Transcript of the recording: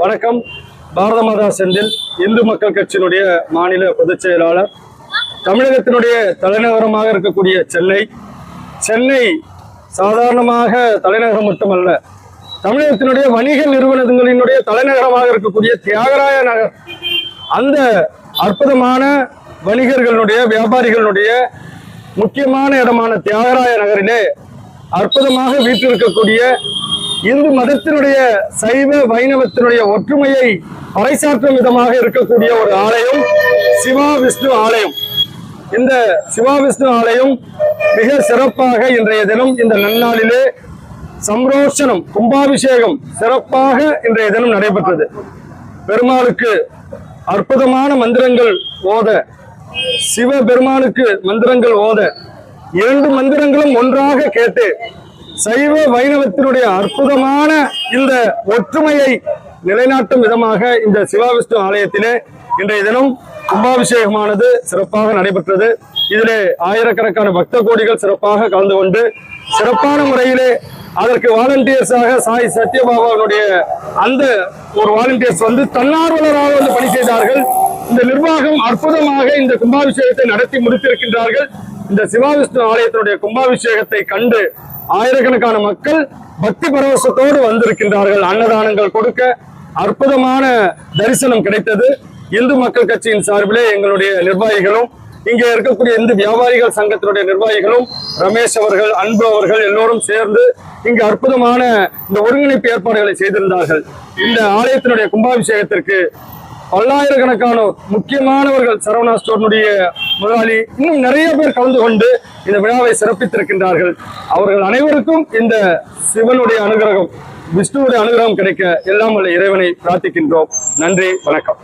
வணக்கம். பாரத மாதா செந்தில், இந்து மக்கள் கட்சியினுடைய மாநில பொதுச் செயலாளர். தமிழகத்தினுடைய தலைநகரமாக இருக்கக்கூடிய சென்னை சாதாரணமாக தலைநகரம் மட்டுமல்ல, தமிழகத்தினுடைய வணிக நிறுவனங்களினுடைய தலைநகரமாக இருக்கக்கூடிய தியாகராய நகர், அந்த அற்புதமான வணிகர்களுடைய வியாபாரிகளுடைய முக்கியமான இடமான தியாகராய நகரிலே அற்புதமாக வீற்றிருக்கக்கூடிய இந்து மதத்தினுடைய சைவ வைணவத்தினுடைய ஒற்றுமையை பறைசாற்றும் விதமாக இருக்கக்கூடிய ஒரு ஆலயம் சிவா விஷ்ணு ஆலயம். இந்த சிவா விஷ்ணு ஆலயம் மிக சிறப்பாக இன்றைய தினம் இந்த நன்னாளிலே சம்ரோஷனம் கும்பாபிஷேகம் சிறப்பாக இன்றைய தினம் நடைபெற்றது. பெருமாளுக்கு அற்புதமான மந்திரங்கள் ஓத, சிவ பெருமானுக்கு மந்திரங்கள் ஓத, இரண்டு மந்திரங்களும் ஒன்றாக கேட்டு சைவ வைணவத்தினுடைய அற்புதமான இந்த ஒற்றுமையை நிலைநாட்டும் விதமாக இந்த சிவா விஷ்ணு ஆலயத்திலே இன்றைய தினம் கும்பாபிஷேகமானது சிறப்பாக நடைபெற்றது. இதிலே ஆயிரக்கணக்கான பக்த கோடிகள் சிறப்பாக கலந்து கொண்டு சிறப்பான முறையிலே அதற்கு வாலண்டியர்ஸாக சாய் சத்யபாபாவுடைய அந்த ஒரு வாலண்டியர்ஸ் தன்னார்வலராக பணி செய்தார்கள். இந்த நிர்வாகம் அற்புதமாக இந்த கும்பாபிஷேகத்தை நடத்தி முடித்திருக்கின்றார்கள். இந்த சிவா விஷ்ணு ஆலயத்தினுடைய கும்பாபிஷேகத்தை கண்டு ஆயிரக்கணக்கான மக்கள் பக்தி பரவசத்தோடு வந்திருக்கின்றார்கள். அன்னதானங்கள் கொடுக்க அற்புதமான தரிசனம் கிடைத்தது. இந்து மக்கள் கட்சியின் சார்பிலே எங்களுடைய நிர்வாகிகளும், இங்கே இருக்கக்கூடிய இந்து வியாபாரிகள் சங்கத்தினுடைய நிர்வாகிகளும், ரமேஷ் அவர்கள், அன்பு அவர்கள் எல்லோரும் சேர்ந்து இங்கு அற்புதமான இந்த ஒருங்கிணைப்பு ஏற்பாடுகளை செய்திருந்தார்கள். இந்த ஆலயத்தினுடைய கும்பாபிஷேகத்திற்கு பல்லாயிரக்கணக்கானோர், முக்கியமானவர்கள், சரவணா ஸ்டோர்னுடைய முதலாளி, இன்னும் நிறைய பேர் கலந்து கொண்டு இந்த விழாவை சிறப்பித்திருக்கின்றார்கள். அவர்கள் அனைவருக்கும் இந்த சிவனுடைய அனுகிரகம், விஷ்ணுவுடைய அனுகிரகம் கிடைக்க எல்லாம் வல்ல இறைவனை பிரார்த்திக்கின்றோம். நன்றி, வணக்கம்.